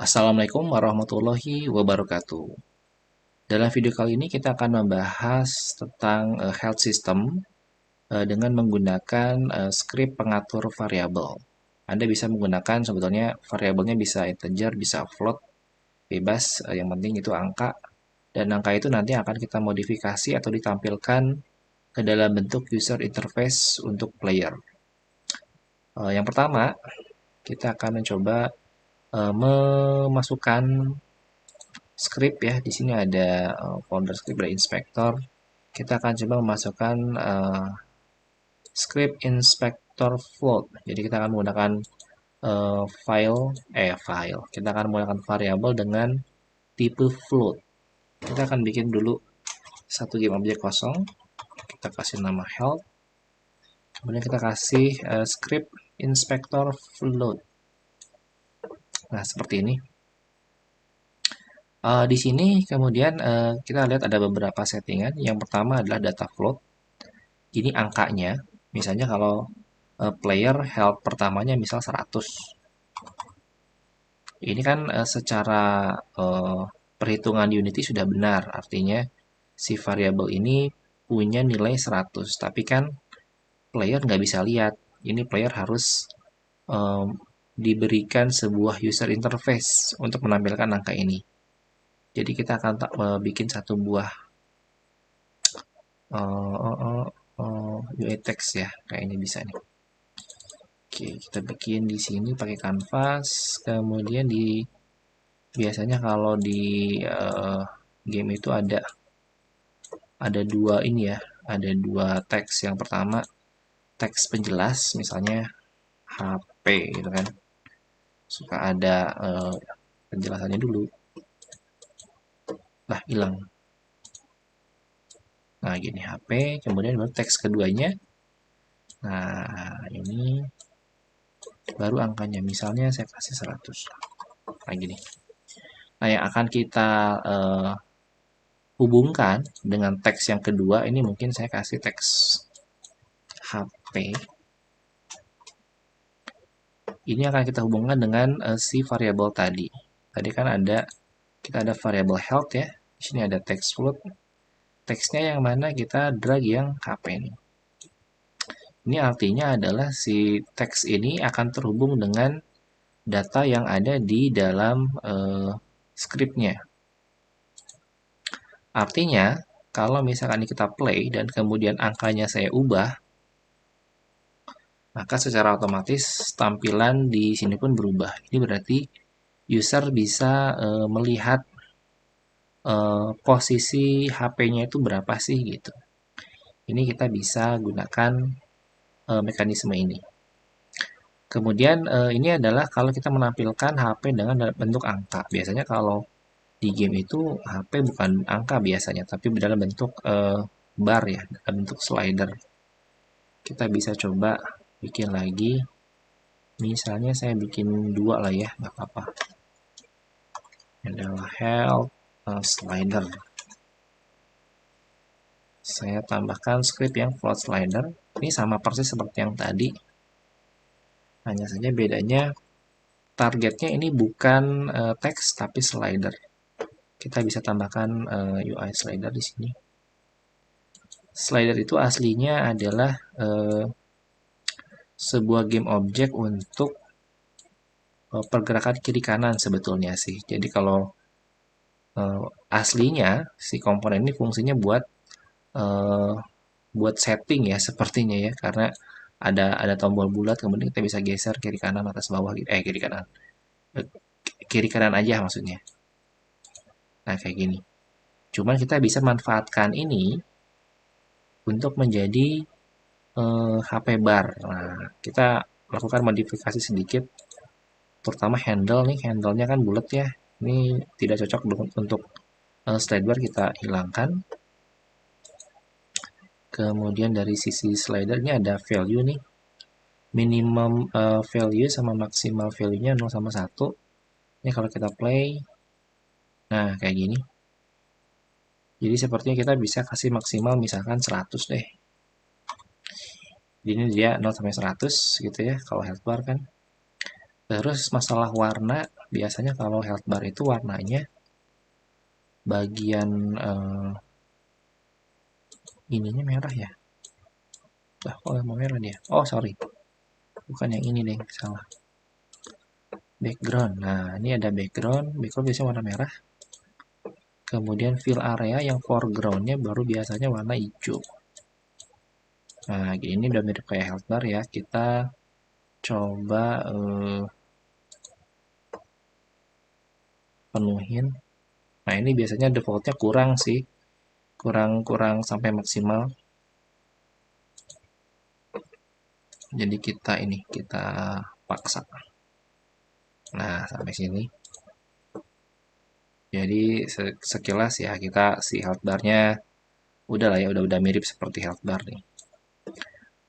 Assalamualaikum warahmatullahi wabarakatuh. Dalam video kali ini kita akan membahas tentang health system dengan menggunakan script pengatur variabel. Anda bisa menggunakan sebetulnya variabelnya bisa integer, bisa float, bebas, yang penting itu angka. Dan angka itu nanti akan kita modifikasi atau ditampilkan ke dalam bentuk user interface untuk player. Yang pertama, kita akan mencoba memasukkan script ya. Di sini ada folder script dari inspector. Kita akan coba memasukkan script inspector float. Jadi kita akan menggunakan file. Kita akan menggunakan variabel dengan tipe float. Kita akan bikin dulu satu game objek kosong. Kita kasih nama health. Kemudian kita kasih script inspector float. Nah, seperti ini. Di sini kemudian kita lihat ada beberapa settingan. Yang pertama adalah data float. Ini angkanya. Misalnya kalau player health pertamanya misal 100. Ini kan secara perhitungan Unity sudah benar. Artinya si variabel ini punya nilai 100. Tapi kan player nggak bisa lihat. Ini player harus diberikan sebuah user interface untuk menampilkan angka ini. Jadi kita akan bikin satu buah UI text ya, kayaknya bisa nih. Oke, kita bikin di sini pakai kanvas, kemudian biasanya kalau di game itu ada dua ini ya, ada dua teks. Yang pertama teks penjelas, misalnya HP gitu kan, suka ada penjelasannya dulu. Nah, hilang. Nah, gini HP, kemudian baru teks keduanya. Nah, ini baru angkanya. Misalnya saya kasih 100. Nah, gini. Nah, yang akan kita hubungkan dengan teks yang kedua, ini mungkin saya kasih teks HP. Ini akan kita hubungkan dengan si variabel tadi. Tadi kan kita ada variabel health ya. Di sini ada text float. Teksnya yang mana kita drag yang HP ini. Ini artinya adalah si teks ini akan terhubung dengan data yang ada di dalam scriptnya. Artinya, kalau misalkan kita play dan kemudian angkanya saya ubah, maka secara otomatis tampilan di sini pun berubah. Ini berarti user bisa melihat posisi HP-nya itu berapa sih gitu. Ini kita bisa gunakan mekanisme ini. Kemudian ini adalah kalau kita menampilkan HP dengan bentuk angka. Biasanya kalau di game itu HP bukan angka biasanya, tapi dalam bentuk bar ya, dalam bentuk slider. Kita bisa coba bikin lagi. Misalnya saya bikin 2 lah ya, nggak apa-apa. Ini adalah health slider. Saya tambahkan script yang float slider. Ini sama persis seperti yang tadi. Hanya saja bedanya targetnya ini bukan teks tapi slider. Kita bisa tambahkan UI slider di sini. Slider itu aslinya adalah sebuah game objek untuk pergerakan kiri kanan sebetulnya sih. Jadi kalau aslinya si komponen ini fungsinya buat setting ya sepertinya ya, karena ada tombol bulat kemudian kita bisa geser kiri kanan atas bawah gitu. Kiri kanan aja maksudnya. Nah, kayak gini. Cuman kita bisa manfaatkan ini untuk menjadi HP bar. Nah, kita lakukan modifikasi sedikit, terutama handle nih. Handle-nya kan bulat ya. Ini tidak cocok untuk slide bar, kita hilangkan. Kemudian dari sisi slider ini ada value nih. Minimum value sama maksimal value-nya 0 sama 1. Ini kalau kita play, nah kayak gini. Jadi sepertinya kita bisa kasih maksimal misalkan 100 deh. Jadi ini dia 0 sampai 100 gitu ya, kalau health bar kan. Terus masalah warna, biasanya kalau health bar itu warnanya bagian ininya merah ya. Kok mau merah dia? Oh sorry, bukan yang ini deh, salah. Background. Nah ini ada background biasanya warna merah. Kemudian fill area yang foregroundnya baru biasanya warna hijau. Nah ini udah mirip kayak health bar ya. Kita coba penuhin. Nah ini biasanya defaultnya kurang sih, kurang sampai maksimal. Jadi kita paksa. Nah sampai sini. Jadi sekilas ya kita si health barnya udah lah ya, udah mirip seperti health bar nih.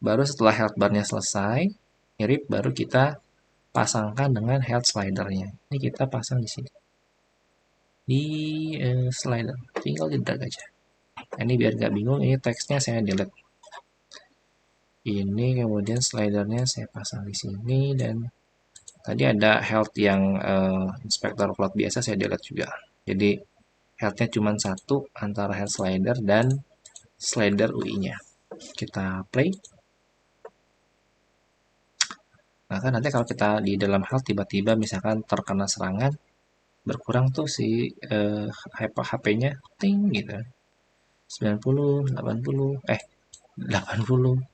Baru setelah health barnya selesai, mirip, baru kita pasangkan dengan health slidernya. Ini kita pasang di sini. Di slider, tinggal di drag aja. Nah, ini biar nggak bingung, ini teksnya saya delete. Ini kemudian slidernya saya pasang di sini, dan tadi ada health yang inspector plot biasa saya delete juga. Jadi health-nya cuma satu antara health slider dan slider UI-nya. Kita play. Nah kan nanti kalau kita di dalam health tiba-tiba misalkan terkena serangan, berkurang tuh si HP-nya, ting gitu. 90, 80, 80,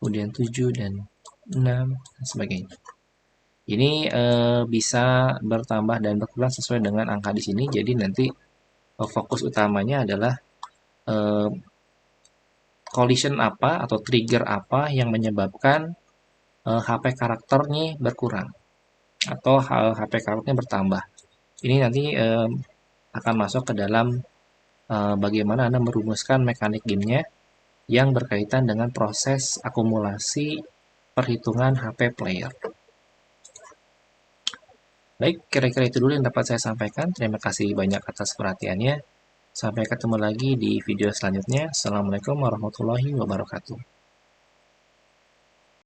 kemudian 7 dan 6 dan sebagainya. Ini bisa bertambah dan berkurang sesuai dengan angka di sini. Jadi nanti fokus utamanya adalah collision apa atau trigger apa yang menyebabkan HP karakternya berkurang atau HP karakternya bertambah. Ini nanti akan masuk ke dalam bagaimana Anda merumuskan mekanik gamenya yang berkaitan dengan proses akumulasi perhitungan HP player. Baik, kira-kira itu dulu yang dapat saya sampaikan. Terima kasih banyak atas perhatiannya. Sampai ketemu lagi di video selanjutnya. Assalamualaikum warahmatullahi wabarakatuh.